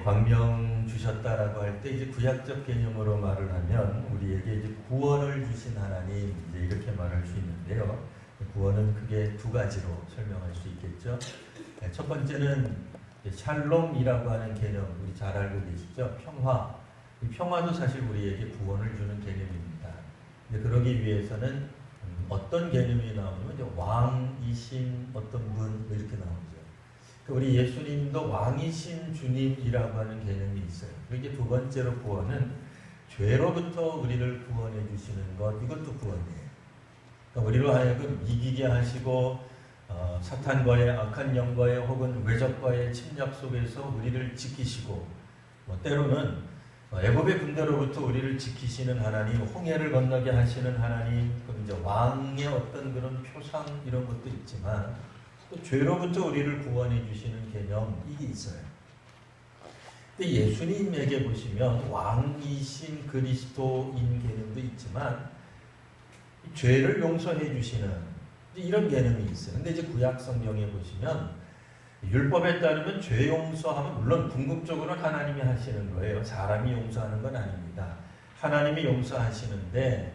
광명 주셨다라고 할 때 이제 구약적 개념으로 말을 하면 우리에게 이제 구원을 주신 하나님 이제 이렇게 말할 수 있는데요. 구원은 크게 두 가지로 설명할 수 있겠죠. 첫 번째는 샬롬이라고 하는 개념 우리 잘 알고 계시죠? 평화. 이 평화도 사실 우리에게 구원을 주는 개념입니다. 그러기 위해서는 어떤 개념이 나오냐면 이제 왕이신 어떤 분 이렇게 나오죠. 우리 예수님도 왕이신 주님이라고 하는 개념이 있어요. 이게 두 번째로 구원은 죄로부터 우리를 구원해 주시는 것, 이것도 구원이에요. 그러니까 우리로 하여금 이기게 하시고 사탄과의 악한 영과의 혹은 외적과의 침략 속에서 우리를 지키시고 때로는 애굽의 군대로부터 우리를 지키시는 하나님, 홍해를 건너게 하시는 하나님, 그럼 이제 왕의 어떤 그런 표상 이런 것도 있지만 또 죄로부터 우리를 구원해 주시는 개념 이게 있어요. 근데 예수님에게 보시면 왕이신 그리스도인 개념도 있지만 죄를 용서해 주시는 이런 개념이 있어요. 근데 이제 구약 성경에 보시면 율법에 따르면 죄 용서하면 물론 궁극적으로는 하나님이 하시는 거예요. 사람이 용서하는 건 아닙니다. 하나님이 용서하시는데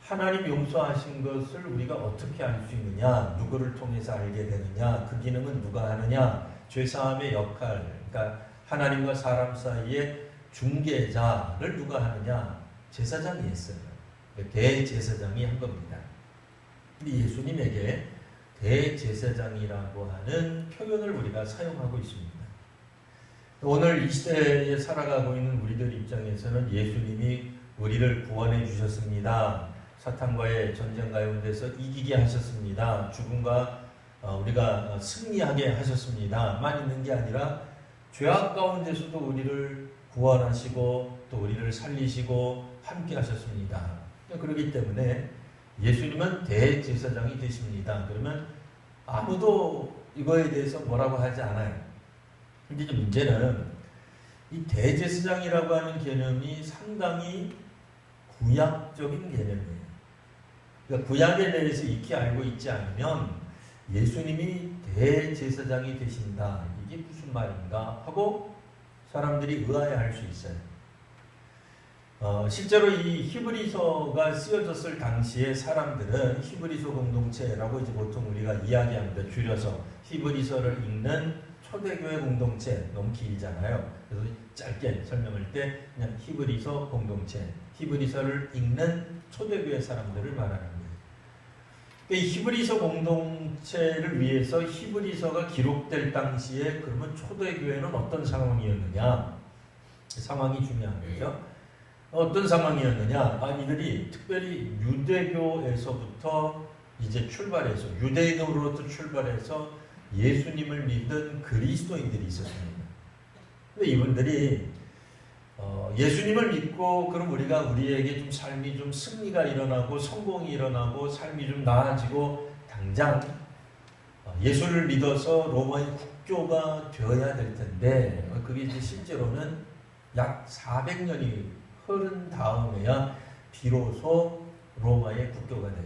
하나님 용서하신 것을 우리가 어떻게 알 수 있느냐? 누구를 통해서 알게 되느냐? 그 기능은 누가 하느냐? 죄사함의 역할, 그러니까 하나님과 사람 사이의 중개자를 누가 하느냐? 제사장이 했어요. 대제사장이 한 겁니다. 근데 예수님에게 대제사장이라고 하는 표현을 우리가 사용하고 있습니다. 오늘 이 시대에 살아가고 있는 우리들 입장에서는 예수님이 우리를 구원해 주셨습니다. 사탄과의 전쟁 가운데서 이기게 하셨습니다. 죽음과 우리가 승리하게 하셨습니다. 만 있는 게 아니라 죄악 가운데서도 우리를 구원하시고 또 우리를 살리시고 함께 하셨습니다. 그렇기 때문에 예수님은 대제사장이 되십니다. 그러면 아무도 이거에 대해서 뭐라고 하지 않아요. 근데 이제 문제는 이 대제사장이라고 하는 개념이 상당히 구약적인 개념이에요. 그러니까 구약에 대해서 익히 알고 있지 않으면 예수님이 대제사장이 되신다. 이게 무슨 말인가 하고 사람들이 의아해할 수 있어요. 실제로 이 히브리서가 쓰여졌을 당시에 사람들은 히브리서 공동체라고 이제 보통 우리가 이야기합니다. 줄여서 히브리서를 읽는 초대교회 공동체, 너무 길잖아요. 그래서 짧게 설명할 때 그냥 히브리서 공동체, 히브리서를 읽는 초대교회 사람들을 말하는 거예요. 이 히브리서 공동체를 위해서 히브리서가 기록될 당시에 그러면 초대교회는 어떤 상황이었느냐? 상황이 중요한 거죠. 어떤 상황이었느냐? 이들이 특별히 유대교에서부터 이제 출발해서 유대인으로부터 출발해서 예수님을 믿은 그리스도인들이 있었습니다. 근데 이분들이 예수님을 믿고 그럼 우리에게 좀 삶이 좀 승리가 일어나고 성공이 일어나고 삶이 좀 나아지고 당장 예수를 믿어서 로마의 국교가 되어야 될 텐데 그게 이제 실제로는 약 400년이 흐른 다음에야 비로소 로마의 국교가 돼요.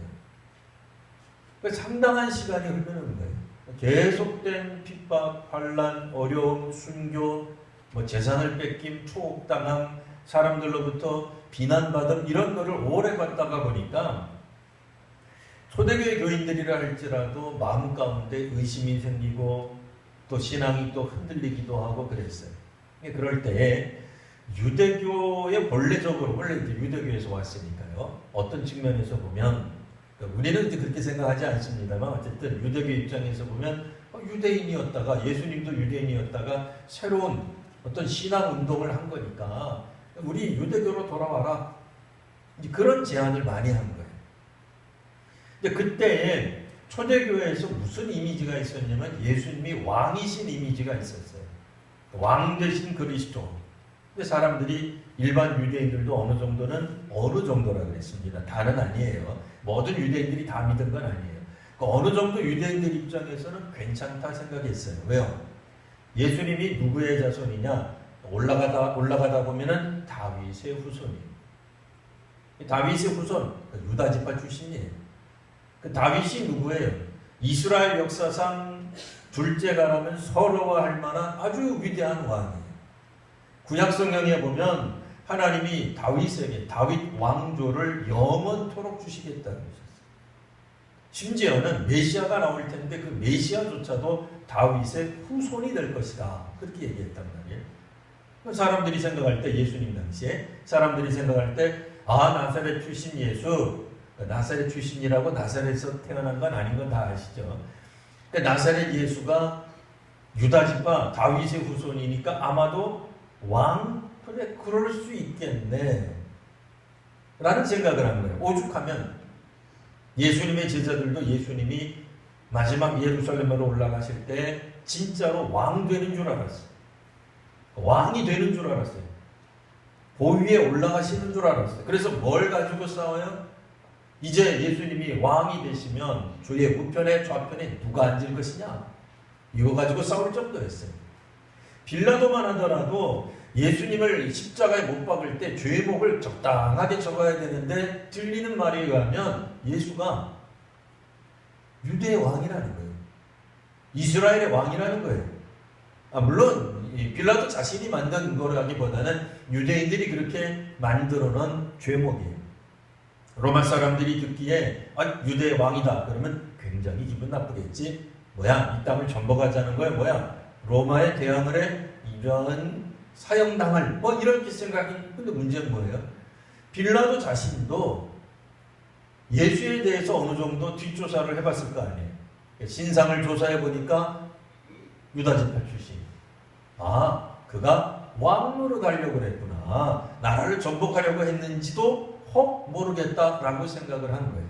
그러니까 상당한 시간이 흐르는 거예요. 계속된 핍박, 환난, 어려움, 순교, 재산을 뺏김, 투옥당함, 사람들로부터 비난받음 이런 거를 오래 받다가 보니까 초대교회 교인들이라 할지라도 마음 가운데 의심이 생기고 또 신앙이 또 흔들리기도 하고 그랬어요. 그럴 때에 유대교의 본래적으로 원래 이제 유대교에서 왔으니까요. 어떤 측면에서 보면 우리는 이제 그렇게 생각하지 않습니다만 어쨌든 유대교 입장에서 보면 유대인이었다가 예수님도 유대인이었다가 새로운 어떤 신앙 운동을 한 거니까 우리 유대교로 돌아와라. 이제 그런 제안을 많이 한 거예요. 근데 그때 초대교회에서 무슨 이미지가 있었냐면 예수님이 왕이신 이미지가 있었어요. 왕 대신 그리스도. 근데 사람들이 일반 유대인들도 어느 정도라 그랬습니다. 다는 아니에요. 모든 유대인들이 다 믿은 건 아니에요. 어느 정도 유대인들 입장에서는 괜찮다 생각했어요. 왜요? 예수님이 누구의 자손이냐? 올라가다 보면은 다윗의 후손이에요. 다윗의 후손, 유다 지파 출신이에요. 그 다윗이 누구예요? 이스라엘 역사상 둘째가라면 서러워할 만한 아주 위대한 왕이에요. 구약 성경에 보면 하나님이 다윗에게 다윗 왕조를 영원토록 주시겠다는 것이었어요. 심지어는 메시아가 나올 텐데 그 메시아조차도 다윗의 후손이 될 것이다. 그렇게 얘기했단 말이에요. 사람들이 생각할 때 예수님 당시에 사람들이 생각할 때 나사렛 출신 예수, 나사렛 출신이라고 나사렛에서 태어난 건 아닌 건 다 아시죠? 그러니까 나사렛 예수가 유다지파 다윗의 후손이니까 아마도 그래 그럴 수 있겠네 라는 생각을 한 거예요. 오죽하면 예수님의 제자들도 예수님이 마지막 예루살렘으로 올라가실 때 진짜로 왕 되는 줄 알았어요. 왕이 되는 줄 알았어요. 보위에 올라가시는 줄 알았어요. 그래서 뭘 가지고 싸워요? 이제 예수님이 왕이 되시면 주의 우편에 좌편에 누가 앉을 것이냐? 이거 가지고 싸울 정도였어요. 빌라도만 하더라도 예수님을 십자가에 못 박을 때 죄목을 적당하게 적어야 되는데 들리는 말에 의하면 예수가 유대의 왕이라는 거예요. 이스라엘의 왕이라는 거예요. 물론 빌라도 자신이 만든 거라기보다는 유대인들이 그렇게 만들어 놓은 죄목이에요. 로마 사람들이 듣기에 유대의 왕이다 그러면 굉장히 기분 나쁘겠지. 뭐야 이 땅을 전복하자는 거야. 뭐야 로마에 대항을 해 이런 사형당할 이렇게 생각이. 근데 문제는 뭐예요? 빌라도 자신도 예수에 대해서 어느 정도 뒷조사를 해봤을 거 아니에요. 신상을 조사해 보니까 유다지파 출신. 그가 왕으로 가려고 그랬구나. 나라를 전복하려고 했는지도 혹 모르겠다라고 생각을 한 거예요.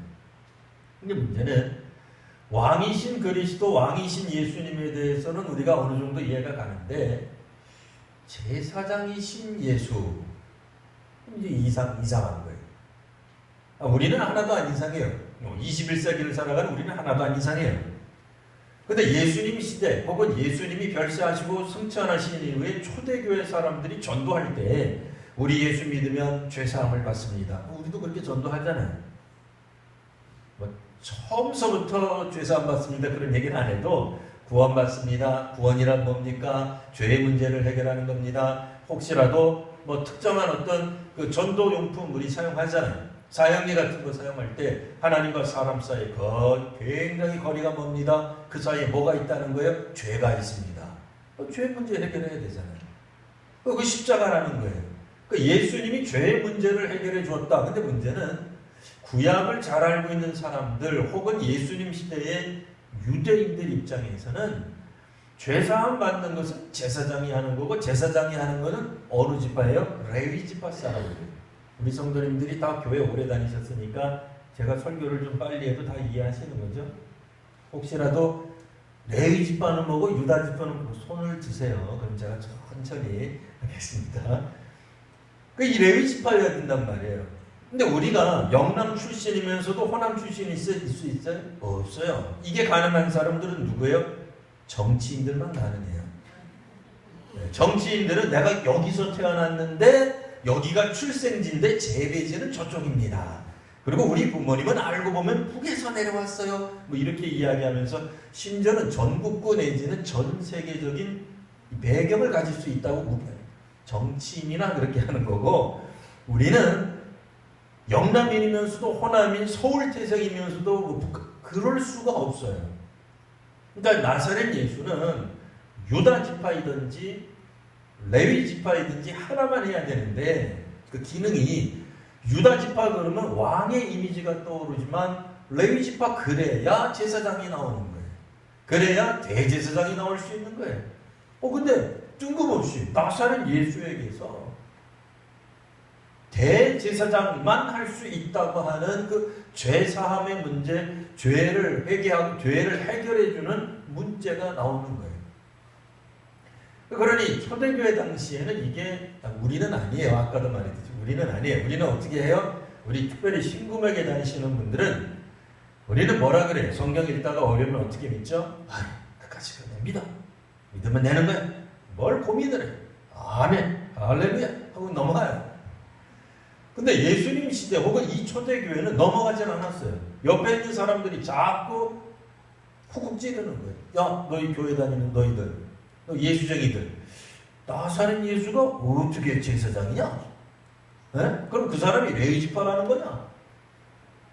근데 문제는 왕이신 그리스도, 왕이신 예수님에 대해서는 우리가 어느 정도 이해가 가는데 제사장이신 예수 이제 이상한 거예요. 우리는 하나도 안 이상해요. 21세기를 살아가는 우리는 하나도 안 이상해요. 근데 예수님 시대 혹은 예수님이 별세하시고 승천하신 이후에 초대교회 사람들이 전도할 때 우리 예수 믿으면 죄사함을 받습니다. 우리도 그렇게 전도하잖아요. 처음서부터 죄사함 받습니다 그런 얘기는 안 해도 구원받습니다. 구원이란 뭡니까? 죄의 문제를 해결하는 겁니다. 혹시라도 특정한 어떤 그 전도용품 우리 사용하잖아요. 사형리 같은 거 사용할 때 하나님과 사람 사이에 굉장히 거리가 멉니다. 그 사이에 뭐가 있다는 거예요? 죄가 있습니다. 죄 문제 해결해야 되잖아요. 그 십자가라는 거예요. 예수님이 죄의 문제를 해결해 주었다. 근데 문제는 구약을 잘 알고 있는 사람들 혹은 예수님 시대의 유대인들 입장에서는 죄사함 받는 것은 제사장이 하는 거고 제사장이 하는 것은 어느 지파예요? 레위 지파 사람들이에요. 우리 성도님들이 다 교회 오래 다니셨으니까 제가 설교를 좀 빨리 해도 다 이해하시는 거죠? 혹시라도 레위 지파는 뭐고 유다 지파는 뭐고 손을 드세요. 그럼 제가 천천히 하겠습니다. 이 레위 지파여야 된단 말이에요. 근데 우리가 영남 출신이면서도 호남 출신이 있을 수 있어요? 없어요. 이게 가능한 사람들은 누구예요? 정치인들만 가능해요. 정치인들은 내가 여기서 태어났는데 여기가 출생지인데 재배지는 저쪽입니다. 그리고 우리 부모님은 알고 보면 북에서 내려왔어요. 이렇게 이야기하면서 심지어는 전국구 내지는 전 세계적인 배경을 가질 수 있다고 정치인이나 그렇게 하는 거고 우리는 영남인이면서도 호남인 서울태생이면서도 그럴 수가 없어요. 그러니까 나사렛 예수는 유다 지파이든지 레위 지파이든지 하나만 해야 되는데 그 기능이 유다 지파 그러면 왕의 이미지가 떠오르지만 레위 지파 그래야 제사장이 나오는 거예요. 그래야 대제사장이 나올 수 있는 거예요. 근데 뜬금없이 나사렛 예수에게서 대제사장만 할 수 있다고 하는 그 죄사함의 문제, 죄를 회개하고 죄를 해결해주는 문제가 나오는 거예요. 그러니 초대교회 당시에는 이게 우리는 아니에요. 아까도 말했듯이 우리는 아니에요. 우리는 어떻게 해요? 우리 특별히 신구맥에 다니시는 분들은 우리는 뭐라 그래요? 성경 읽다가 어려우면 어떻게 믿죠? 끝까지 그냥 믿어. 믿으면 되는 거야. 뭘 고민을 해? 아멘, 할렐루야 하고 넘어가요. 근데 예수님 시대 혹은 이 초대교회는 넘어가질 않았어요. 옆에 있는 사람들이 자꾸 훅훅 찌르는 거예요. 야, 너희 교회 다니는 너희들, 너 예수쟁이들, 나사렛 예수가 어떻게 제사장이냐? 네? 그럼 그 사람이 레위 지파라는 거냐?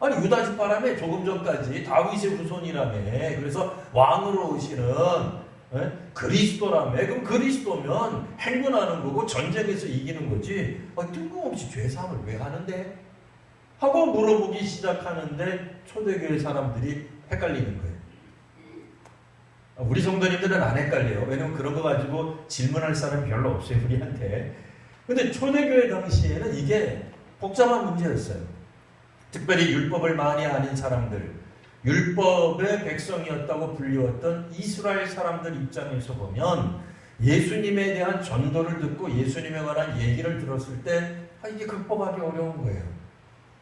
아니 유다 지파라며 조금 전까지 다윗의 후손이라며 그래서 왕으로 오시는 그리스도라며 그럼 그리스도면 행군하는 거고 전쟁에서 이기는 거지 뜬금없이 죄사함을 왜 하는데? 하고 물어보기 시작하는데 초대교회 사람들이 헷갈리는 거예요. 우리 성도님들은 안 헷갈려요. 왜냐면 그런 거 가지고 질문할 사람이 별로 없어요 우리한테. 근데 초대교회 당시에는 이게 복잡한 문제였어요. 특별히 율법을 많이 아는 사람들, 율법의 백성이었다고 불리웠던 이스라엘 사람들 입장에서 보면 예수님에 대한 전도를 듣고 예수님에 관한 얘기를 들었을 때 이게 극복하기 어려운 거예요.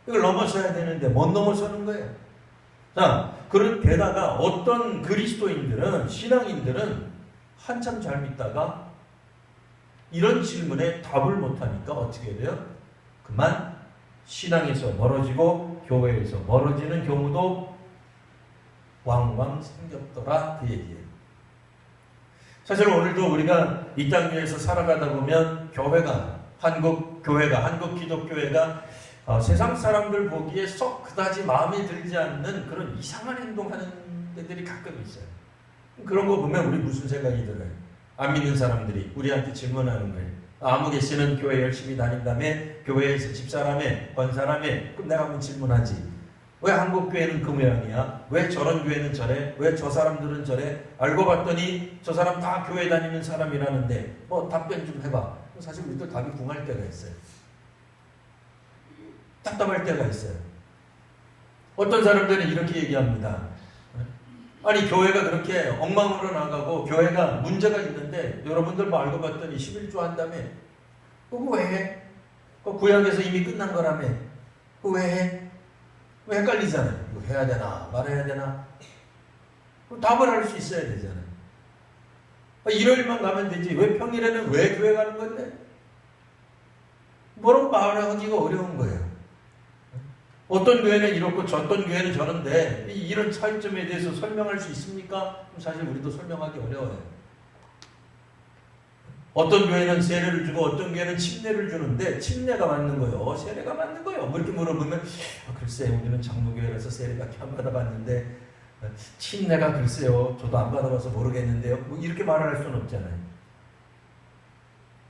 이걸 넘어서야 되는데 못 넘어서는 거예요. 자, 게다가 어떤 그리스도인들은, 신앙인들은 한참 잘 믿다가 이런 질문에 답을 못하니까 어떻게 돼요? 그만 신앙에서 멀어지고 교회에서 멀어지는 경우도 왕왕 생겼더라 그 얘기예요. 사실 오늘도 우리가 이 땅 위에서 살아가다 보면 한국 기독교회가 세상 사람들 보기에 썩 그다지 마음에 들지 않는 그런 이상한 행동하는 데들이 가끔 있어요. 그런 거 보면 우리 무슨 생각이 들어요? 안 믿는 사람들이 우리한테 질문하는 거예요. 아무개 씨는 교회 열심히 다닌다며, 교회에서 집사라며, 권사라며, 그럼 내가 한번 질문하지. 왜 한국 교회는 그 모양이야? 왜 저런 교회는 저래? 왜 저 사람들은 저래? 알고 봤더니 저 사람 다 교회 다니는 사람이라는데 답변 좀 해봐. 사실 우리도 답이 궁할 때가 있어요. 답답할 때가 있어요. 어떤 사람들은 이렇게 얘기합니다. 아니 교회가 그렇게 엉망으로 나가고 교회가 문제가 있는데 여러분들 알고 봤더니 11조 한다며 그거 왜 해? 그 구약에서 이미 끝난 거라며 그거 왜 해? 왜 헷갈리잖아요. 이거 해야 되나 말아야 되나? 답을 할 수 있어야 되잖아요. 일요일만 가면 되지 왜 평일에는 왜 교회 가는 건데? 뭐라고 말하기가 어려운 거예요. 어떤 교회는 이렇고 어떤 교회는 저런데 이런 차이점에 대해서 설명할 수 있습니까? 사실 우리도 설명하기 어려워요. 어떤 교회는 세례를 주고 어떤 교회는 침례를 주는데 침례가 맞는 거요? 세례가 맞는 거요? 뭐 이렇게 물어보면 글쎄 우리는 장로교회라서 세례밖에 안 받아봤는데 침례가 글쎄요 저도 안 받아봐서 모르겠는데요. 뭐 이렇게 말을 할 수는 없잖아요.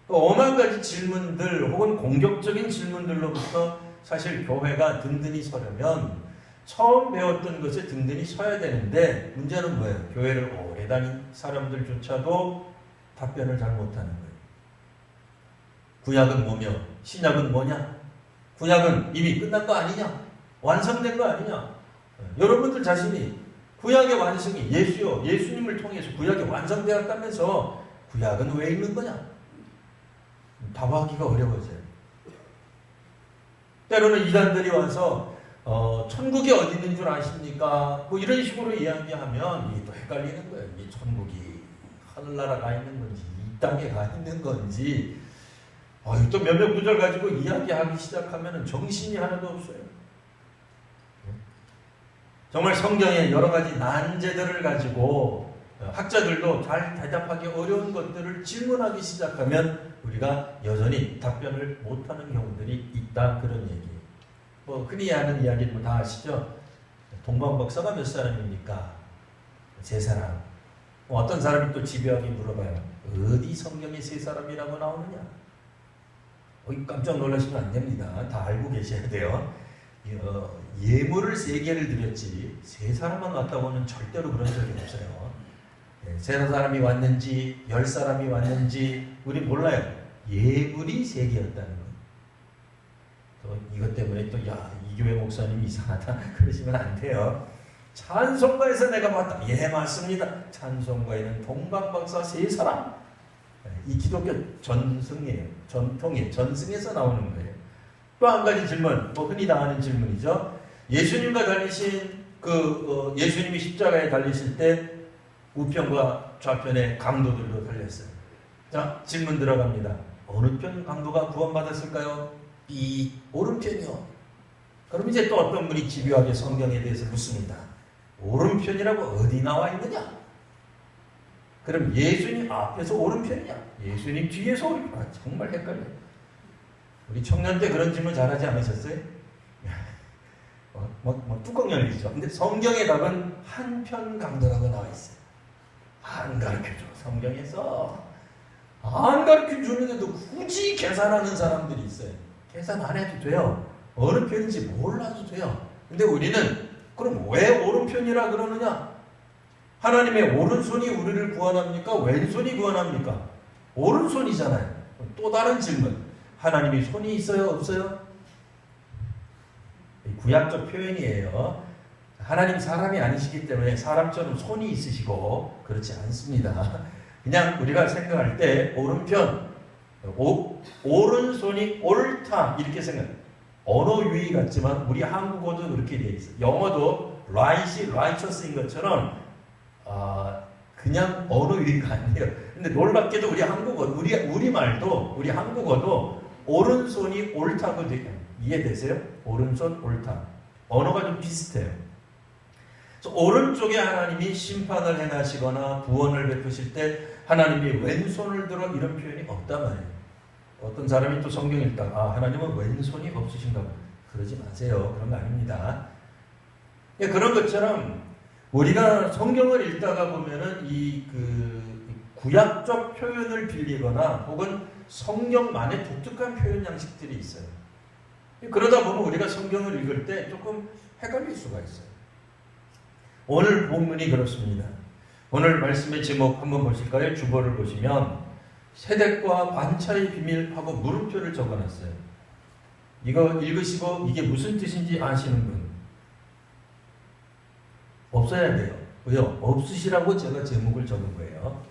오만 가지 질문들 혹은 공격적인 질문들로부터 사실 교회가 든든히 서려면 처음 배웠던 것에 든든히 서야 되는데 문제는 뭐예요? 교회를 오래 다닌 사람들조차도 답변을 잘 못하는 거예요. 구약은 뭐며 신약은 뭐냐? 구약은 이미 끝난 거 아니냐? 완성된 거 아니냐? 여러분들 자신이 구약의 완성이 예수요. 예수님을 통해서 구약이 완성되었다면서 구약은 왜 읽는 거냐? 답하기가 어려워져요. 때로는 이단들이 와서 천국이 어디 있는 줄 아십니까? 뭐 이런 식으로 이야기하면 이게 또 헷갈리는 거예요. 이 천국이 하늘나라 가 있는 건지 이 땅에 가 있는 건지 또 몇몇 구절 가지고 이야기하기 시작하면 정신이 하나도 없어요. 정말 성경에 여러 가지 난제들을 가지고 학자들도 잘 대답하기 어려운 것들을 질문하기 시작하면 우리가 여전히 답변을 못하는 경우들이 있다 그런 얘기예요. 흔히 하는 이야기는 다 아시죠? 동방박사가 몇 사람입니까? 3사람. 어떤 사람이 또 집요하게 물어봐요. 어디 성경에 3사람이라고 나오느냐? 깜짝 놀라시면 안 됩니다. 다 알고 계셔야 돼요. 예물을 3개를 드렸지 3사람만 왔다고는 절대로 그런 적이 없어요. 3사람이 왔는지 10사람이 왔는지 우리 몰라요. 예물이 3개였다는 거. 또 이것 때문에 또 이 교회 목사님이 이상하다 그러시면 안 돼요. 찬송가에서 내가 봤다. 예 맞습니다. 찬송가에는 동방박사 3사람. 이 기독교 전승이에요. 전통이에요. 전승에서 나오는 거예요. 또 한 가지 질문, 흔히 나가는 질문이죠. 예수님과 달리신 예수님이 십자가에 달리실 때 우편과 좌편에 강도들도 달렸어요. 자, 질문 들어갑니다. 어느 편 강도가 구원받았을까요? 이 오른편이요. 그럼 이제 또 어떤 분이 집요하게 성경에 대해서 묻습니다. 오른편이라고 어디 나와 있느냐? 그럼 예수님 앞에서 오른편이냐? 예수님 뒤에서 오리구나. 정말 헷갈려요. 우리 청년 때 그런 질문 잘하지 않으셨어요? 뚜껑 열리죠. 근데 성경의 답은 한편 강도라고 나와 있어요. 안 가르쳐줘. 성경에서 안 가르쳐주는데도 굳이 계산하는 사람들이 있어요. 계산 안 해도 돼요. 어느 편인지 몰라도 돼요. 근데 우리는 그럼 왜 오른편이라 그러느냐? 하나님의 오른손이 우리를 구원합니까? 왼손이 구원합니까? 오른손이잖아요. 또 다른 질문. 하나님이 손이 있어요? 없어요? 구약적 표현이에요. 하나님 사람이 아니시기 때문에 사람처럼 손이 있으시고 그렇지 않습니다. 그냥 우리가 생각할 때 오른편, 오른손이 옳다 이렇게 생각해요. 언어 유희 같지만 우리 한국어도 그렇게 되어 있어요. 영어도 right이 righteous인 것처럼 그냥 언어 유희가 아니에요. 근데 놀랍게도 우리 한국어, 우리 말도 우리 한국어도 오른손이 옳다고 이해되세요? 오른손 옳다. 언어가 좀 비슷해요. 그래서 오른쪽에 하나님이 심판을 행하시거나 구원을 베푸실 때 하나님이 왼손을 들어 이런 표현이 없단 말이에요. 어떤 사람이 또 성경 읽다가 하나님은 왼손이 없으신가 봐. 그러지 마세요. 그런 거 아닙니다. 그런 것처럼 우리가 성경을 읽다가 보면은 구약적 표현을 빌리거나 혹은 성경만의 독특한 표현 양식들이 있어요. 그러다 보면 우리가 성경을 읽을 때 조금 헷갈릴 수가 있어요. 오늘 본문이 그렇습니다. 오늘 말씀의 제목 한번 보실까요? 주보를 보시면 세덱과 반차의 비밀하고 물음표를 적어놨어요. 이거 읽으시고 이게 무슨 뜻인지 아시는 분? 없어야 돼요. 왜요? 없으시라고 제가 제목을 적은 거예요.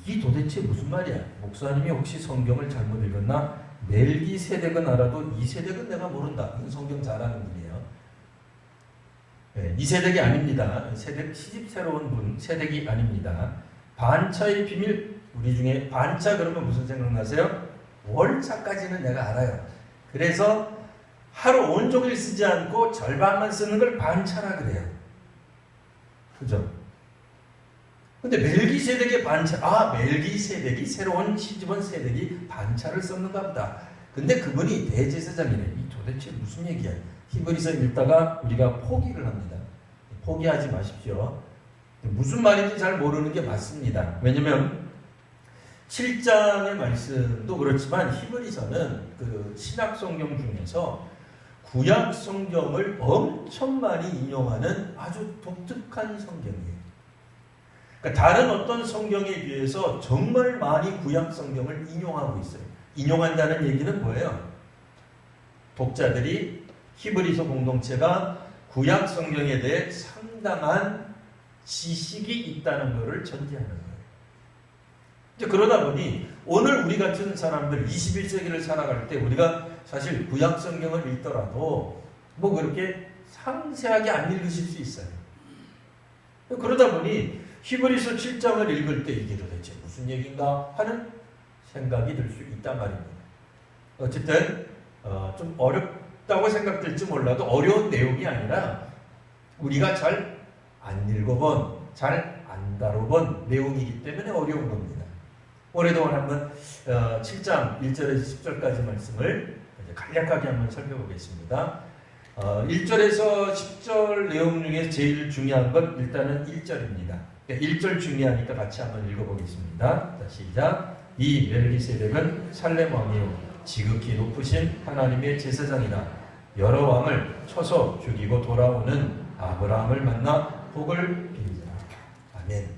이게 도대체 무슨 말이야? 목사님이 혹시 성경을 잘못 읽었나? 멜기세덱은 알아도 이세덱은 내가 모른다. 이건 성경 잘 아는 분이에요. 네, 이세덱이 아닙니다. 세덱 시집 새로운 분 세덱이 아닙니다. 반차의 비밀. 우리 중에 반차 그러면 무슨 생각나세요? 월차까지는 내가 알아요. 그래서 하루 온종일 쓰지 않고 절반만 쓰는 걸 반차라 그래요. 그죠? 근데 멜기세덱의 반차, 멜기세덱이 새로운 시집온 세덱이 반차를 썼는가 보다. 근데 그분이 대제사장이래. 이 도대체 무슨 얘기야? 히브리서 읽다가 우리가 포기를 합니다. 포기하지 마십시오. 무슨 말인지 잘 모르는 게 맞습니다. 왜냐면 7장의 말씀도 그렇지만 히브리서는 그 신약 성경 중에서 구약 성경을 엄청 많이 인용하는 아주 독특한 성경이에요. 그러니까 다른 어떤 성경에 비해서 정말 많이 구약 성경을 인용하고 있어요. 인용한다는 얘기는 뭐예요? 독자들이 히브리서 공동체가 구약 성경에 대해 상당한 지식이 있다는 것을 전제하는 거예요. 이제 그러다 보니 오늘 우리 같은 사람들 21세기를 살아갈 때 우리가 사실 구약 성경을 읽더라도 뭐 그렇게 상세하게 안 읽으실 수 있어요. 그러다 보니 히브리서 7장을 읽을 때 이게 도대체 무슨 얘기인가 하는 생각이 들 수 있단 말입니다. 어쨌든 좀 어렵다고 생각될지 몰라도 어려운 내용이 아니라 우리가 잘 안 읽어본, 잘 안 다뤄본 내용이기 때문에 어려운 겁니다. 올해도 한번 7장 1절에서 10절까지 말씀을 간략하게 한번 살펴보겠습니다. 1절에서 10절 내용 중에 제일 중요한 건 일단은 1절입니다. 1절 중요하니까 같이 한번 읽어보겠습니다. 자, 시작. 이 멜기세덱은 살렘 왕이요 지극히 높으신 하나님의 제사장이라 여러 왕을 쳐서 죽이고 돌아오는 아브라함을 만나 복을 빌리라. 아멘.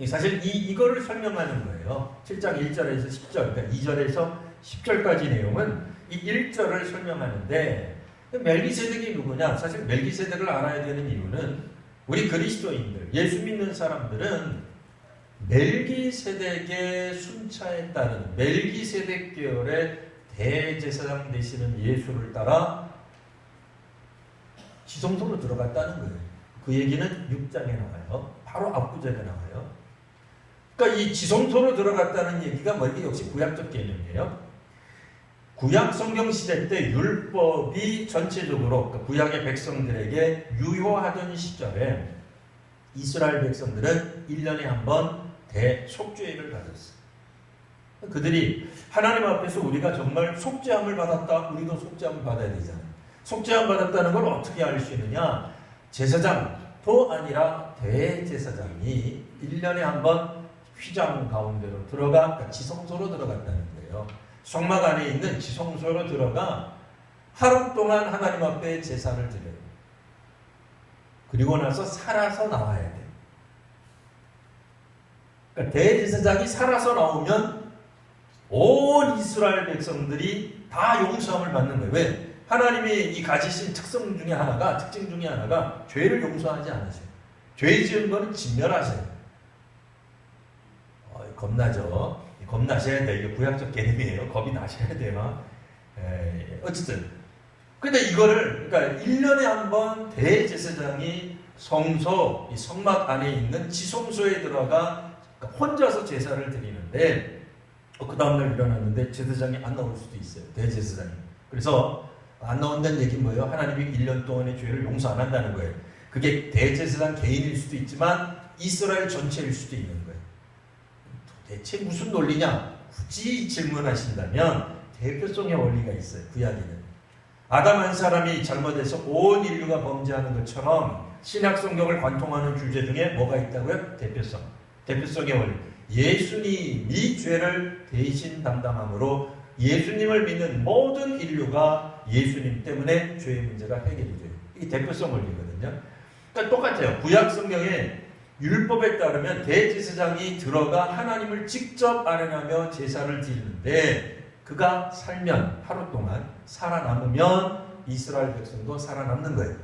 사실 이거를 설명하는 거예요. 7장 1절에서 10절, 그러니까 2절에서 10절까지 내용은 이 1절을 설명하는데 멜기세덱이 누구냐? 사실 멜기세덱을 알아야 되는 이유는 우리 그리스도인들, 예수 믿는 사람들은 멜기세덱의 순차에 따른 멜기세덱 계열의 대제사장 되시는 예수를 따라 지성소로 들어갔다는 거예요. 그 얘기는 6장에 나와요. 바로 앞구절에 나와요. 그러니까 이 지성소로 들어갔다는 얘기가 뭐지? 역시 구약적 개념이에요. 구약 성경 시대 때 율법이 전체적으로 그러니까 구약의 백성들에게 유효하던 시절에 이스라엘 백성들은 1년에 한 번 대속죄를 받았어요. 그들이 하나님 앞에서 우리가 정말 속죄함을 받았다. 우리도 속죄함을 받아야 되잖아요. 속죄함 받았다는 걸 어떻게 알 수 있느냐? 제사장도 아니라 대제사장이 1년에 한 번 휘장 가운데로 들어가, 그러니까 지성소로 들어갔다는 거예요. 성막 안에 있는 지성소로 들어가 하루 동안 하나님 앞에 제사를 드려요. 그리고 나서 살아서 나와야 돼요. 그러니까 대제사장이 살아서 나오면 온 이스라엘 백성들이 다 용서함을 받는 거예요. 왜? 하나님이 이 가지신 특징 중에 하나가 죄를 용서하지 않으세요. 죄 지은 거는 진멸하세요. 겁나죠. 겁나셔야 돼요. 이게 구약적 개념이에요. 겁이 나셔야 돼요. 어쨌든. 근데 이거를, 그러니까 1년에 한 번 대제사장이 성소, 이 성막 안에 있는 지성소에 들어가 혼자서 제사를 드리는데, 그 다음날 일어났는데 제사장이 안 나올 수도 있어요. 대제사장이. 그래서 안 나온다는 얘기는 뭐예요? 하나님이 1년 동안의 죄를 용서 안 한다는 거예요. 그게 대제사장 개인일 수도 있지만 이스라엘 전체일 수도 있는 거예요. 대체 무슨 논리냐? 굳이 질문하신다면 대표성의 원리가 있어요. 구약에는. 아담 한 사람이 잘못해서 온 인류가 범죄하는 것처럼 신약 성경을 관통하는 주제 중에 뭐가 있다고요? 대표성. 대표성의 원리. 예수님이 죄를 대신 담당함으로 예수님을 믿는 모든 인류가 예수님 때문에 죄의 문제가 해결이 돼요. 이게 대표성 원리거든요. 그러니까 똑같아요. 구약 성경에 율법에 따르면 대제사장이 들어가 하나님을 직접 아뢰며 제사를 드리는데 그가 살면 하루 동안 살아남으면 이스라엘 백성도 살아남는 거예요.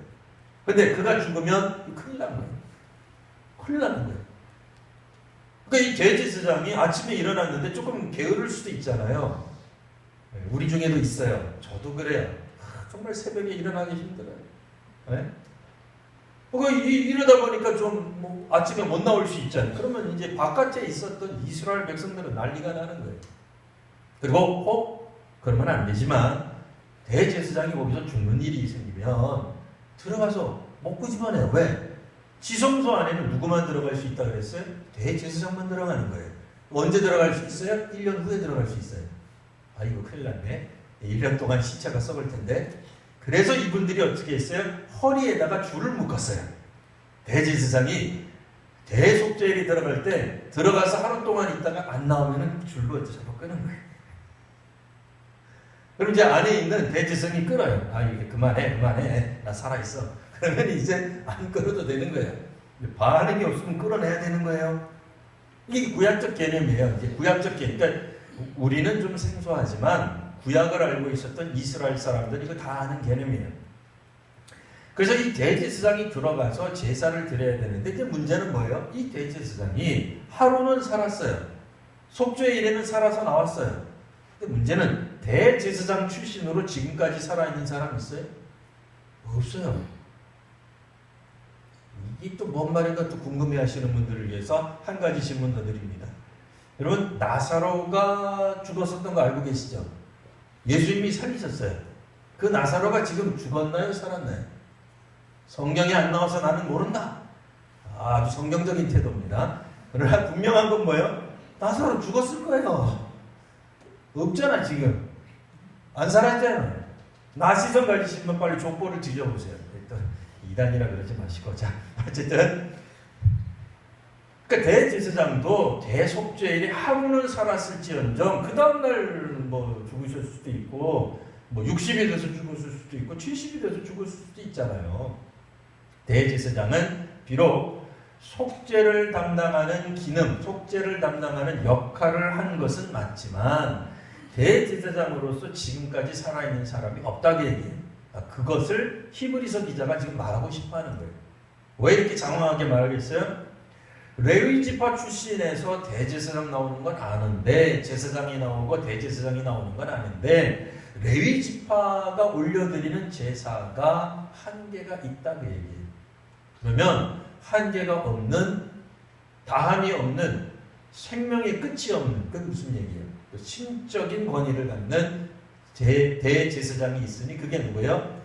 근데 그가 죽으면 큰일 나는 거예요. 큰일 나는 거예요. 그러니까 이 대제사장이 아침에 일어났는데 조금 게으를 수도 있잖아요. 우리 중에도 있어요. 저도 그래요. 정말 새벽에 일어나기 힘들어요. 네? 이러다 보니까 좀 아침에 못 나올 수 있잖아요. 그러면 이제 바깥에 있었던 이스라엘 백성들은 난리가 나는 거예요. 그리고 그러면 안 되지만 대제사장이 거기서 죽는 일이 생기면 들어가서 못 끄집어내요. 왜? 지성소 안에는 누구만 들어갈 수 있다 그랬어요? 대제사장만 들어가는 거예요. 언제 들어갈 수 있어요? 1년 후에 들어갈 수 있어요. 이거 큰일 났네. 1년 동안 시체가 썩을 텐데. 그래서 이분들이 어떻게 했어요? 허리에다가 줄을 묶었어요. 대제사장이 대속죄일이 들어갈 때 들어가서 하루 동안 있다가 안 나오면 줄로 잡아 끄는 거예요. 그럼 이제 안에 있는 대제사장이 끌어요. 이게 그만해. 나 살아있어. 그러면 이제 안 끌어도 되는 거예요. 반응이 없으면 끌어내야 되는 거예요. 이게 구약적 개념이에요. 이게 구약적 개념. 그러니까 우리는 좀 생소하지만 구약을 알고 있었던 이스라엘 사람들이 이거 다 아는 개념이에요. 그래서 이 대제사장이 들어가서 제사를 드려야 되는데 이제 문제는 뭐예요? 이 대제사장이 하루는 살았어요. 속죄일에는 살아서 나왔어요. 근데 문제는 대제사장 출신으로 지금까지 살아있는 사람 있어요? 없어요. 이게 또 뭔 말인가 또 궁금해하시는 분들을 위해서 한 가지 질문 더 드립니다. 여러분 나사로가 죽었었던 거 알고 계시죠? 예수님이 살리셨어요. 그 나사로가 지금 죽었나요? 살았나요? 성경에 안 나와서 나는 모른다. 아주 성경적인 태도입니다. 그러나 분명한 건 뭐예요? 나사로 죽었을 거예요. 없잖아 지금. 안 살았잖아요. 나시성 가지시면 빨리 족보를 뒤져보세요. 일단 이단이라 그러지 마시고. 자, 어쨌든 그러니까 대제사장도 대속죄일에 하루는 살았을지언정 그 다음날 죽으실 수도 있고 60이 돼서 죽었을 수도 있고 70이 돼서 죽었을 수도 있잖아요. 대제사장은 비록 속죄를 담당하는 기능, 속죄를 담당하는 역할을 한 것은 맞지만 대제사장으로서 지금까지 살아있는 사람이 없다고 얘기해요. 그것을 히브리서 기자가 지금 말하고 싶어하는 거예요. 왜 이렇게 장황하게 말하겠어요? 레위 지파 출신에서 대제사장 나오는 건 아는데 제사장이 나오고 대제사장이 나오는 건 아는데 레위 지파가 올려드리는 제사가 한계가 있다고 얘기해요. 그러면 한계가 없는, 다함이 없는, 생명의 끝이 없는, 그건 무슨 얘기예요? 신적인 권위를 갖는 대제사장이 있으니 그게 누구예요?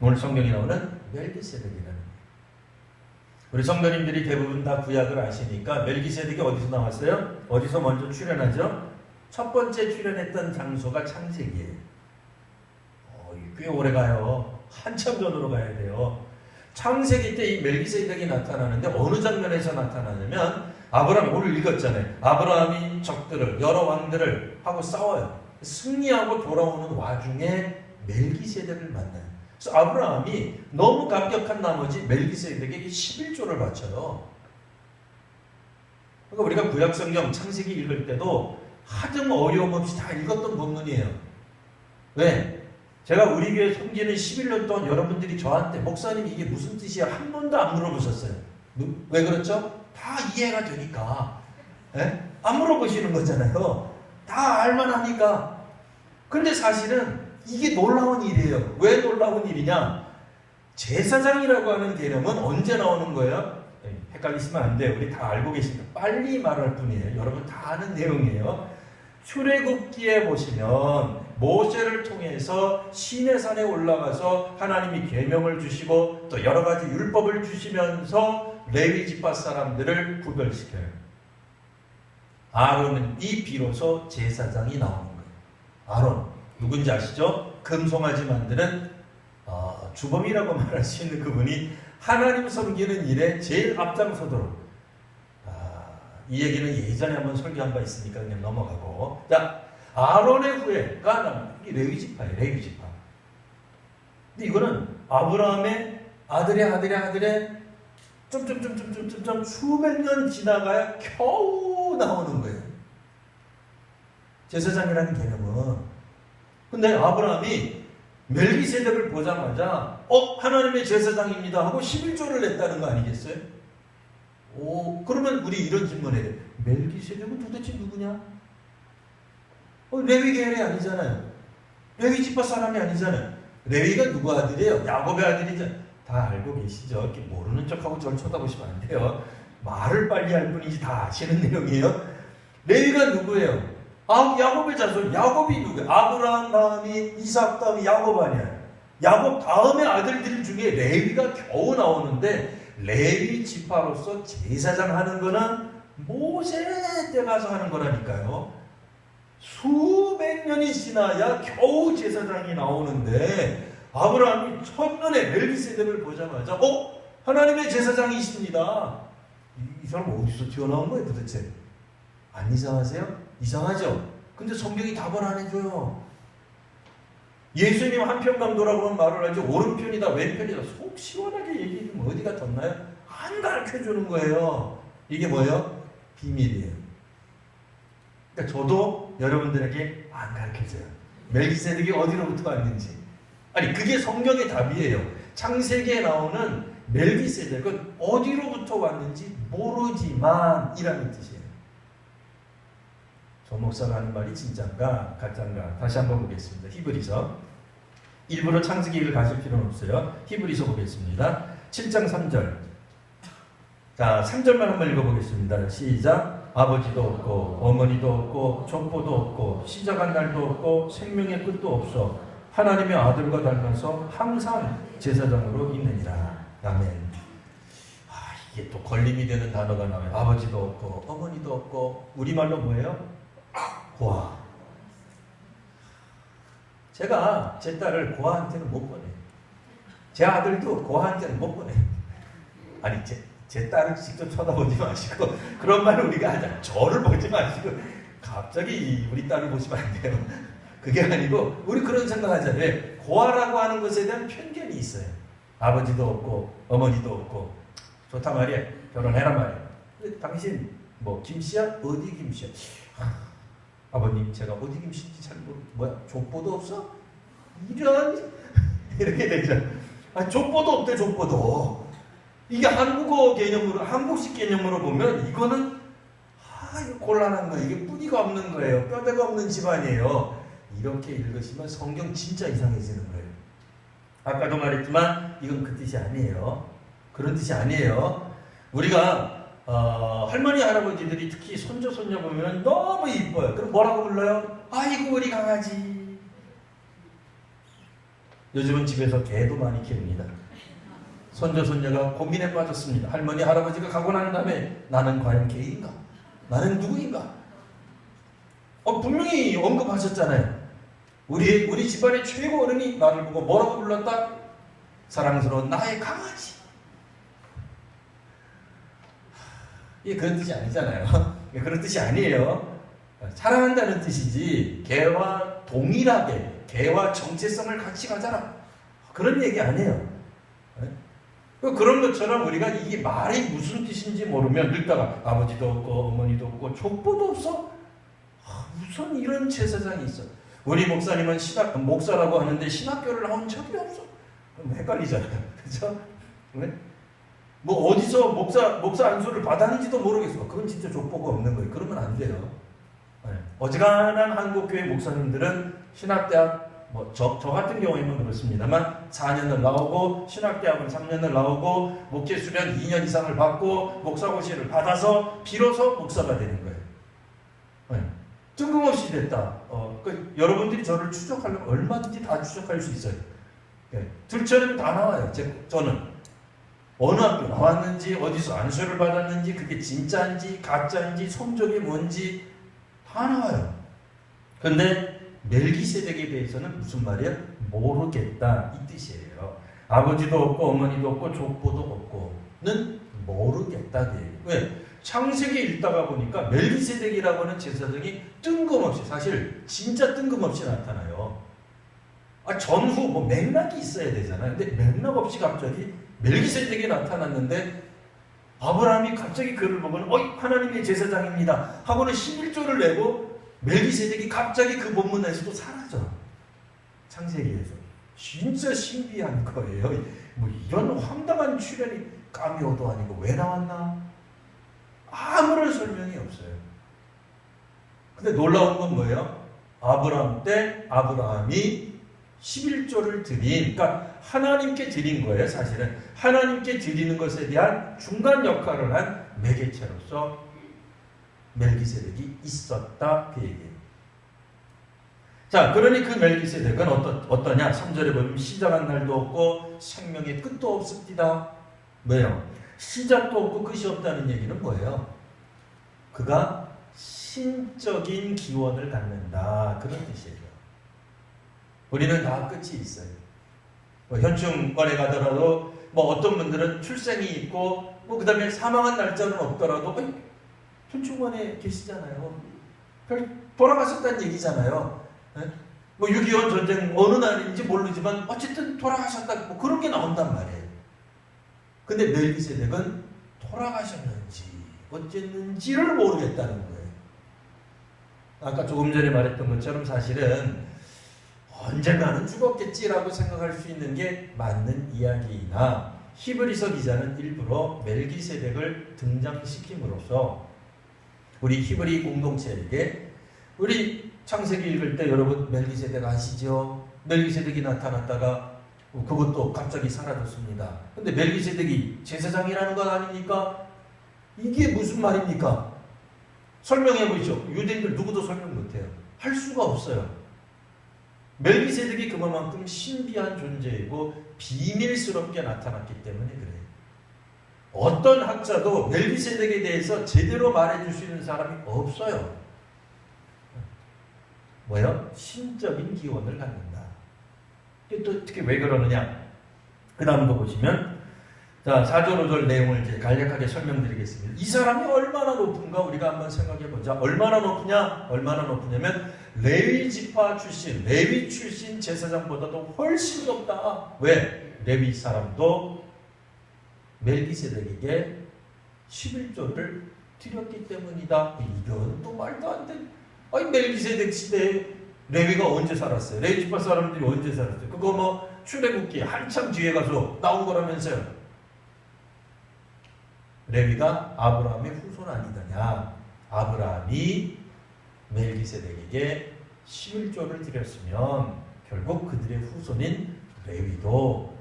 오늘 성경에 나오는 멜기세덱이라는 거예요. 우리 성도님들이 대부분 다 구약을 아시니까 멜기세덱이 어디서 나왔어요? 어디서 먼저 출현하죠? 첫 번째 출현했던 장소가 창세기예요. 꽤 오래 가요. 한참 전으로 가야 돼요. 창세기 때 이 멜기세덱이 나타나는데 어느 장면에서 나타나냐면 아브라함, 오늘 읽었잖아요. 아브라함이 적들을, 여러 왕들을 하고 싸워요. 승리하고 돌아오는 와중에 멜기세덱을 만나요. 그래서 아브라함이 너무 감격한 나머지 멜기세덱에게 11조를 바쳐요. 그러니까 우리가 구약성경 창세기 읽을 때도 하등 어려움 없이 다 읽었던 본문이에요. 왜? 제가 우리 교회 섬기는 11년 동안 여러분들이 저한테 목사님 이게 무슨 뜻이야? 한 번도 안 물어보셨어요. 왜 그렇죠? 다 이해가 되니까. 에? 안 물어보시는 거잖아요. 다 알만하니까. 근데 사실은 이게 놀라운 일이에요. 왜 놀라운 일이냐? 제사장이라고 하는 개념은 언제 나오는 거예요? 헷갈리시면 안 돼요. 우리 다 알고 계십니다. 빨리 말할 뿐이에요. 여러분 다 아는 내용이에요. 출애굽기에 보시면 모세를 통해서 시내산에 올라가서 하나님이 계명을 주시고 또 여러 가지 율법을 주시면서 레위 지파 사람들을 구별시켜요. 아론이 비로소 제사장이 나오는 거예요. 아론 누군지 아시죠? 금송아지 만드는 주범이라고 말할 수 있는 그분이 하나님 섬기는 일에 제일 앞장서도록. 이 얘기는 예전에 한번 설교한 바 있으니까 그냥 넘어가고. 자, 아론의 후예가 나옵니다. 이 레위 지파예요. 레위 지파. 근데 이거는 아브라함의 아들의 점점점점점점 수백 년 지나가야 겨우 나오는 거예요. 제사장이라는 개념은. 근데 아브라함이 멜기세덱을 보자마자 하나님의 제사장입니다 하고 11조를 냈다는 거 아니겠어요? 그러면 우리 이런 질문을 해요. 멜기세덱은 도대체 누구냐? 레위 계열이 아니잖아요. 레위 지파 사람이 아니잖아요. 레위가 누구 아들이에요? 야곱의 아들이죠. 다 알고 계시죠? 이렇게 모르는 척하고 저를 쳐다보시면 안 돼요. 말을 빨리 할 뿐이지 다 아시는 내용이에요. 레위가 누구예요? 야곱의 자손. 야곱이 누구예요? 아브라함 다음이 이삭 다음이 야곱 아니야. 야곱 다음의 아들들 중에 레위가 겨우 나오는데 레위 지파로서 제사장 하는 거는 모세 때 가서 하는 거라니까요. 수백 년이 지나야 겨우 제사장이 나오는데 아브라함이 첫눈에 멜기세덱을 보자마자 하나님의 제사장이십니다. 이 사람 어디서 튀어나온 거예요 도대체? 안 이상하세요? 이상하죠? 근데 성경이 답을 안 해줘요. 예수님 한편강도라고 하는 말을 하죠. 오른편이다 왼편이다 속 시원하게 얘기해주면 어디가 덧나요? 안 가르쳐주는 거예요. 이게 뭐예요? 비밀이에요. 그러니까 저도 여러분들에게 안 가르쳐줘요. 멜기세덱이 어디로부터 왔는지. 아니 그게 성경의 답이에요. 창세기에 나오는 멜기세덱은 어디로부터 왔는지 모르지만 이라는 뜻이에요. 저 목사가 하는 말이 진짠가 가짠가 다시 한번 보겠습니다. 히브리서. 일부러 창세기를 가실 필요는 없어요. 히브리서 보겠습니다. 7장 3절. 자, 3절만 한번 읽어보겠습니다. 시작. 아버지도 없고 어머니도 없고 족보도 없고 시작한 날도 없고 생명의 끝도 없어 하나님의 아들과 닮아서 항상 제사장으로 있느니라. 아멘. 이게 또 걸림이 되는 단어가 나와요. 아버지도 없고 어머니도 없고 우리말로 뭐예요? 고아. 제가 제 딸을 고아한테는 못 보내요. 제 아들도 고아한테는 못 보내요. 아니 제 딸을 직접 쳐다보지 마시고 그런 말을 우리가 하자. 저를 보지 마시고 갑자기 우리 딸을 보시면 안 돼요. 그게 아니고 우리 그런 생각하잖아요. 고아라고 하는 것에 대한 편견이 있어요. 아버지도 없고 어머니도 없고 좋다 말이야. 결혼해라 말이야. 근데 당신 뭐 김씨야? 어디 김씨야? 아버님 제가 어디 김씨인지 잘 뭐야 족보도 없어? 이런 이렇게 되죠. 족보도 없대. 족보도. 이게 한국어 개념으로 한국식 개념으로 보면 이거는 이거 곤란한 거예요. 이게 뿌리가 없는 거예요. 뼈대가 없는 집안이에요. 이렇게 읽으시면 성경 진짜 이상해지는 거예요. 아까도 말했지만 이건 그 뜻이 아니에요. 그런 뜻이 아니에요. 우리가 할머니 할아버지들이 특히 손주 손녀 보면 너무 이뻐요. 그럼 뭐라고 불러요? 아이고 우리 강아지. 요즘은 집에서 개도 많이 키웁니다. 손주 손녀가 고민에 빠졌습니다. 할머니 할아버지가 가고 난 다음에 나는 과연 개인가? 나는 누구인가? 분명히 언급하셨잖아요. 우리 집안의 최고 어른이 나를 보고 뭐라고 불렀다? 사랑스러운 나의 강아지. 이게 그런 뜻이 아니잖아요. 그런 뜻이 아니에요. 사랑한다는 뜻이지 개와 동일하게 개와 정체성을 같이 가져라. 그런 얘기 아니에요. 그런 것처럼 우리가 이게 말이 무슨 뜻인지 모르면 늙다가 아버지도 없고 어머니도 없고 족보도 없어? 무슨 이런 제사장이 있어? 우리 목사님은 목사라고 하는데 신학교를 나온 적이 없어. 헷갈리잖아요. 그죠? 왜? 뭐 어디서 목사 안수를 받았는지도 모르겠어. 그건 진짜 족보가 없는 거예요. 그러면 안 돼요. 어지간한 한국교회 목사님들은 신학대학 저 같은 경우에는 그렇습니다만 4년을 나오고 신학대학을 3년을 나오고 목회수련 2년 이상을 받고 목사고시를 받아서 비로소 목사가 되는 거예요. 뜬금없이 됐다. 여러분들이 저를 추적하려면 얼마든지 다 추적할 수 있어요. 들처럼 다 나와요. 저는 어느 학교 나왔는지 어디서 안수를 받았는지 그게 진짜인지 가짜인지 성적이 뭔지 다 나와요. 그런데 멜기세덱에 대해서는 무슨 말이야? 모르겠다 이 뜻이에요. 아버지도 없고 어머니도 없고 족보도 없고는 모르겠다. 왜? 창세기 읽다가 보니까 멜기세덱이라고 하는 제사장이 뜬금없이 사실 진짜 뜬금없이 나타나요. 전후 맥락이 있어야 되잖아요. 근데 맥락 없이 갑자기 멜기세덱이 나타났는데 아브라함이 갑자기 그를 보고는 하나님의 제사장입니다 하고는 11조를 내고 멜기세덱이 갑자기 그 본문에서도 사라져. 창세기에서. 진짜 신비한 거예요. 이런 황당한 출현이 까미오도 아니고 왜 나왔나? 아무런 설명이 없어요. 근데 놀라운 건 뭐예요? 아브라함 때 아브라함이 11조를 드린, 그러니까 하나님께 드린 거예요. 사실은 하나님께 드리는 것에 대한 중간 역할을 한 매개체로서 멜기세덱이 있었다 그 얘기예요. 자, 그러니 그 멜기세덱은 어떠냐? 3절에 보면 시작한 날도 없고 생명의 끝도 없습니다. 왜요? 시작도 없고 끝이 없다는 얘기는 뭐예요? 그가 신적인 기원을 갖는다 그런 뜻이에요. 우리는 다 끝이 있어요. 현충원에 가더라도 어떤 분들은 출생이 있고 그 다음에 사망한 날짜는 없더라도 현충원에 계시잖아요. 돌아가셨다는 얘기잖아요. 6.25 전쟁 어느 날인지 모르지만 어쨌든 돌아가셨다 그런 게 나온단 말이에요. 근데 멜기세덱은 돌아가셨는지 어쨌는지를 모르겠다는 거예요. 아까 조금 전에 말했던 것처럼 사실은 언젠가는 죽었겠지라고 생각할 수 있는 게 맞는 이야기이나 히브리서 기자는 일부러 멜기세덱을 등장시킴으로써 우리 히브리 공동체에게 우리 창세기 읽을 때 여러분 멜기세덱 아시죠? 멜기세덱이 나타났다가 그것도 갑자기 사라졌습니다. 근데 멜기세덱이 제사장이라는 건 아닙니까? 이게 무슨 말입니까? 설명해 보시죠. 유대인들 누구도 설명 못해요. 할 수가 없어요. 멜기세덱이 그만큼 신비한 존재이고 비밀스럽게 나타났기 때문에 그래요. 어떤 학자도 멜기세덱에 대해서 제대로 말해줄 수 있는 사람이 없어요. 뭐요? 신적인 기원을 갖는다. 또 특히 왜 그러느냐? 그 다음 거 보시면 자 4절 5절 내용을 이제 간략하게 설명드리겠습니다. 이 사람이 얼마나 높은가 우리가 한번 생각해 보자. 얼마나 높으냐면 레위 지파 출신, 레위 출신 제사장보다도 훨씬 높다. 왜? 레위 사람도 멜기세덱에게 11조를 드렸기 때문이다. 이건 또 말도 안 돼. 멜기세덱 시대에 레위가 언제 살았어요? 레위 지파 사람들이 언제 살았어요? 그거 출애굽기 한참 뒤에 가서 나온 거라면서요. 레위가 아브라함의 후손 아니더냐. 아브라함이 멜기세덱에게 11조를 드렸으면 결국 그들의 후손인 레위도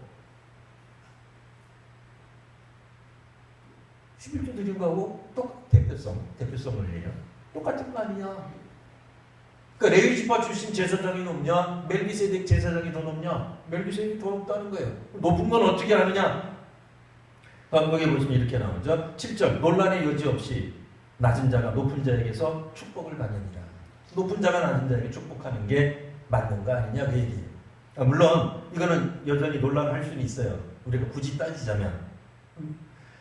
11조 드린 거하고 대표성을 해요. 똑같은 거 아니냐. 그러니까 레위 지파 출신 제사장이 높냐? 멜기세덱 제사장이 더 높냐? 멜기세덱이 더 높다는 거예요. 높은 건 어떻게 하느냐? 거기 보시면 이렇게 나오죠. 7절 논란의 여지 없이 낮은 자가 높은 자에게서 축복을 받느니라. 높은 자가 낮은 자에게 축복하는 게 맞는 거 아니냐 그 얘기예요. 물론 이거는 여전히 논란할 수는 있어요. 우리가 굳이 따지자면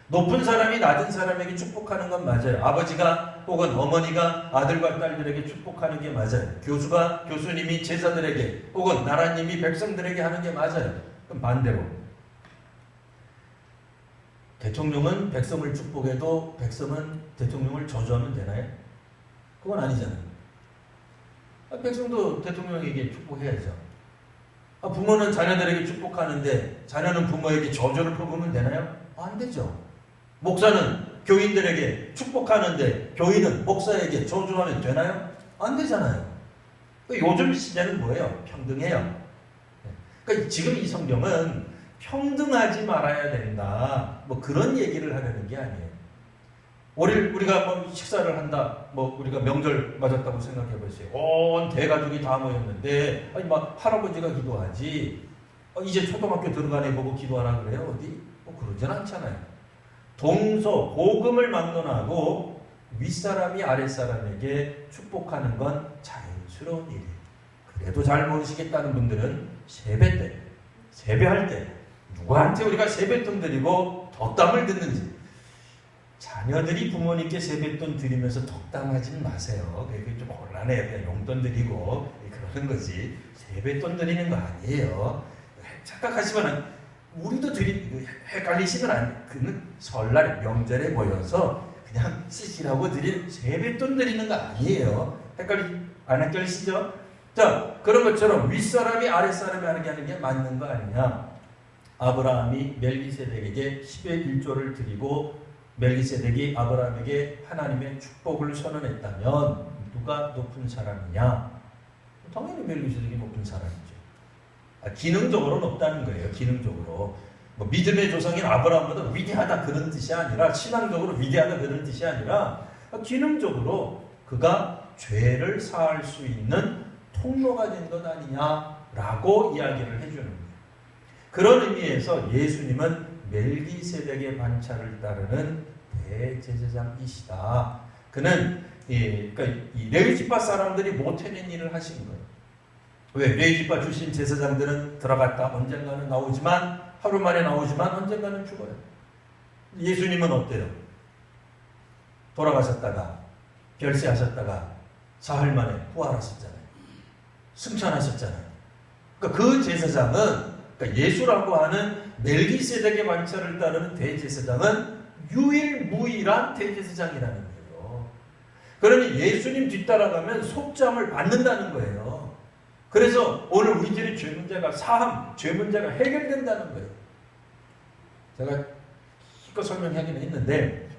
높은 사람이 낮은 사람에게 축복하는 건 맞아요. 아버지가 혹은 어머니가 아들과 딸들에게 축복하는 게 맞아요. 교수가 교수님이 제자들에게 혹은 나라님이 백성들에게 하는 게 맞아요. 그럼 반대로 대통령은 백성을 축복해도 백성은 대통령을 저주하면 되나요? 그건 아니잖아요. 백성도 대통령에게 축복해야죠. 부모는 자녀들에게 축복하는데 자녀는 부모에게 저주를 퍼부으면 되나요? 안 되죠. 목사는 교인들에게 축복하는데 교인은 목사에게 저주하면 되나요? 안 되잖아요. 요즘 시대는 뭐예요? 평등해요. 그러니까 지금 이 성경은 평등하지 말아야 된다. 뭐 그런 얘기를 하려는 게 아니에요. 우리가 뭐 식사를 한다. 뭐 우리가 명절 맞았다고 생각해 보세요. 온 대가족이 다 모였는데 아니 막 할아버지가 기도하지. 이제 초등학교 들어가네 보고 기도하라 그래요? 어디? 뭐 그러진 않잖아요. 동서 복음을 막론하고 윗사람이 아랫사람에게 축복하는 건 자연스러운 일이에요. 그래도 잘 모르시겠다는 분들은 세배할 때 누구한테 우리가 세뱃돈 드리고 덕담을 듣는지 자녀들이 부모님께 세뱃돈 드리면서 덕담하지는 마세요. 그게 좀 곤란해요. 그냥 용돈 드리고 그러는 거지 세뱃돈 드리는 거 아니에요. 착각하시면 우리도 헷갈리시면 안 그는 설날 명절에 모여서 그냥 쓰시라고 드린 세뱃돈 드리는 거 아니에요. 안 헷갈리시죠? 자, 그런 것처럼 윗사람이 아랫사람이 하는 게 맞는 거 아니냐. 아브라함이 멜기세덱에게 10의 1조를 드리고 멜기세덱이 아브라함에게 하나님의 축복을 선언했다면 누가 높은 사람이냐? 당연히 멜기세덱이 높은 사람이죠. 기능적으로 높다는 거예요. 기능적으로. 뭐 믿음의 조상인 아브라함보다 위대하다 그런 뜻이 아니라 신앙적으로 위대하다 그런 뜻이 아니라 기능적으로 그가 죄를 사할 수 있는 통로가 된 것 아니냐라고 이야기를 해주는 거예요. 그런 의미에서 예수님은 멜기세덱의 반차를 따르는 대제사장이시다. 그는 그러니까 이 레위지파 사람들이 못 해낸 일을 하신 거예요. 왜? 레위지파 출신 제사장들은 들어갔다 언젠가는 나오지만 하루 만에 나오지만 언젠가는 죽어요. 예수님은 어때요? 돌아가셨다가 별세하셨다가 사흘 만에 부활하셨잖아요. 승천하셨잖아요. 그러니까 그 제사장은 그러니까 예수라고 하는 멜기세덱의 반차를 따르는 대제사장은 유일무이한 대제사장이라는 거예요. 그러니 예수님 뒤따라가면 속죄함을 받는다는 거예요. 그래서 오늘 우리들의 죄 문제가 죄 문제가 해결된다는 거예요. 제가 이거 설명하긴 했는데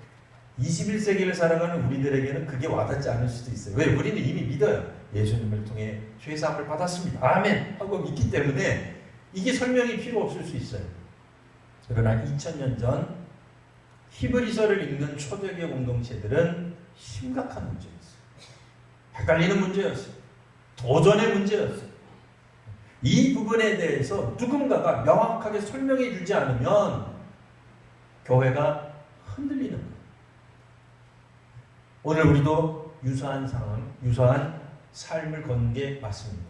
21세기를 살아가는 우리들에게는 그게 와닿지 않을 수도 있어요. 왜? 우리는 이미 믿어요. 예수님을 통해 죄사함을 받았습니다. 아멘 하고 믿기 때문에 이게 설명이 필요 없을 수 있어요. 그러나 2000년 전 히브리서를 읽는 초대교회 공동체들은 심각한 문제였어요. 헷갈리는 문제였어요. 도전의 문제였어요. 이 부분에 대해서 누군가가 명확하게 설명해 주지 않으면 교회가 흔들리는 거예요. 오늘 우리도 유사한 상황, 유사한 삶을 건 게 맞습니다.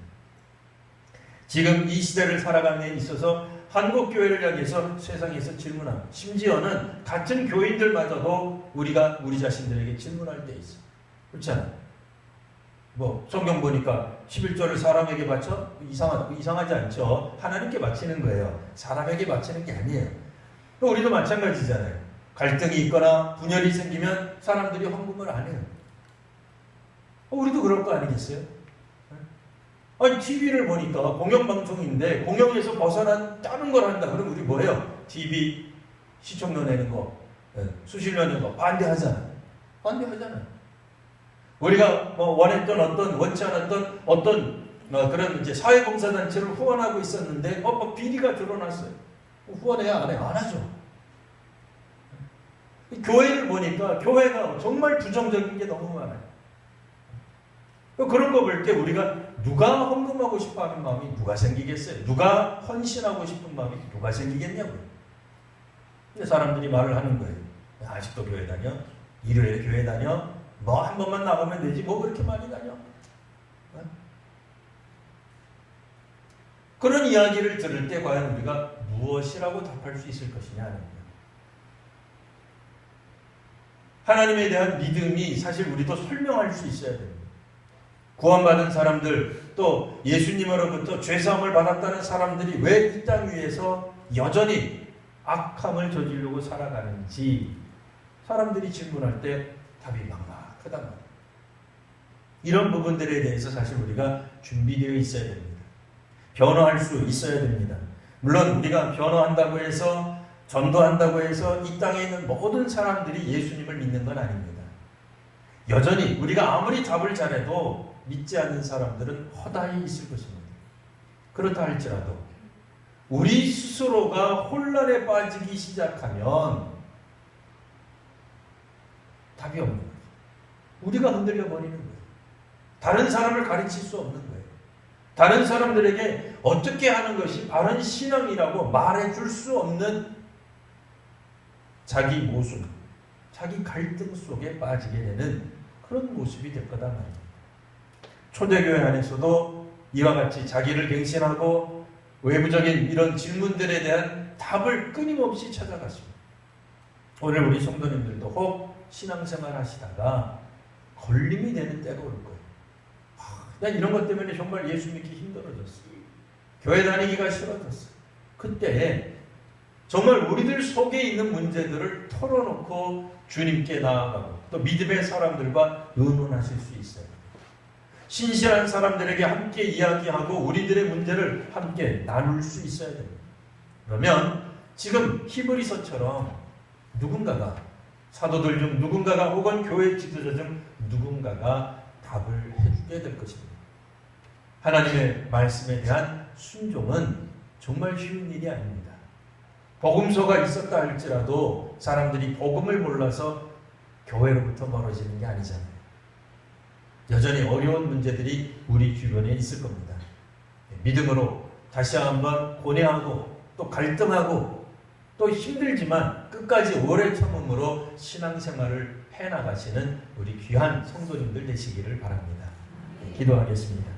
지금 이 시대를 살아가는 데 있어서 한국 교회를 향해서 세상에서 질문합니다. 심지어는 같은 교인들마저도 우리가 우리 자신들에게 질문할 때 있어요. 그렇지 않아요? 뭐 성경 보니까 11조를 사람에게 바쳐? 이상하지 않죠? 하나님께 바치는 거예요. 사람에게 바치는 게 아니에요. 우리도 마찬가지잖아요. 갈등이 있거나 분열이 생기면 사람들이 헌금을 안 해요. 우리도 그럴 거 아니겠어요? 아니 TV를 보니까 공영방송인데 공영에서 벗어난 다른 걸 한다. 그럼 우리 뭐예요? TV 시청료 내는 거, 수신료 내는 거 반대하잖아요. 우리가 뭐 원치 않았던 어떤 그런 이제 사회봉사단체를 후원하고 있었는데 뭐 비리가 드러났어요. 후원해야 안 해요? 안 하죠. 교회를 보니까 교회가 정말 부정적인 게 너무 많아요. 그런 거 볼 때 우리가 누가 헌금하고 싶어하는 마음이 누가 생기겠어요? 누가 헌신하고 싶은 마음이 누가 생기겠냐고요. 근데 사람들이 말을 하는 거예요. 아직도 교회 다녀? 일요일에 교회 다녀? 뭐 한 번만 나가면 되지 뭐 그렇게 많이 다녀? 그런 이야기를 들을 때 과연 우리가 무엇이라고 답할 수 있을 것이냐 하는 거예요. 하나님에 대한 믿음이 사실 우리도 설명할 수 있어야 됩니다. 구원받은 사람들, 또 예수님으로부터 죄사함을 받았다는 사람들이 왜 이 땅 위에서 여전히 악함을 저지르고 살아가는지 사람들이 질문할 때 답이 막막하단 말이에요. 이런 부분들에 대해서 사실 우리가 준비되어 있어야 됩니다. 변화할 수 있어야 됩니다. 물론 우리가 변화한다고 해서, 전도한다고 해서 이 땅에 있는 모든 사람들이 예수님을 믿는 건 아닙니다. 여전히 우리가 아무리 답을 잘해도 믿지 않는 사람들은 허다히 있을 것입니다. 그렇다 할지라도 우리 스스로가 혼란에 빠지기 시작하면 답이 없는 거예요. 우리가 흔들려 버리는 거예요. 다른 사람을 가르칠 수 없는 거예요. 다른 사람들에게 어떻게 하는 것이 바른 신앙이라고 말해줄 수 없는 자기 모습, 자기 갈등 속에 빠지게 되는 그런 모습이 될 거다 말입니다. 초대교회 안에서도 이와 같이 자기를 갱신하고 외부적인 이런 질문들에 대한 답을 끊임없이 찾아갔습니다. 오늘 우리 성도님들도 혹 신앙생활 하시다가 걸림이 되는 때가 올 거예요. 난 이런 것 때문에 정말 예수 믿기 힘들어졌어. 교회 다니기가 싫어졌어. 그때 정말 우리들 속에 있는 문제들을 털어놓고 주님께 나아가고 또 믿음의 사람들과 의논하실 수 있어요. 신실한 사람들에게 함께 이야기하고 우리들의 문제를 함께 나눌 수 있어야 됩니다. 그러면 지금 히브리서처럼 누군가가, 사도들 중 누군가가 혹은 교회 지도자 중 누군가가 답을 해주게 될 것입니다. 하나님의 말씀에 대한 순종은 정말 쉬운 일이 아닙니다. 복음서가 있었다 할지라도 사람들이 복음을 몰라서 교회로부터 멀어지는 게 아니잖아요. 여전히 어려운 문제들이 우리 주변에 있을 겁니다. 믿음으로 다시 한번 고뇌하고 또 갈등하고 또 힘들지만 끝까지 오래 참음으로 신앙생활을 해나가시는 우리 귀한 성도님들 되시기를 바랍니다. 기도하겠습니다.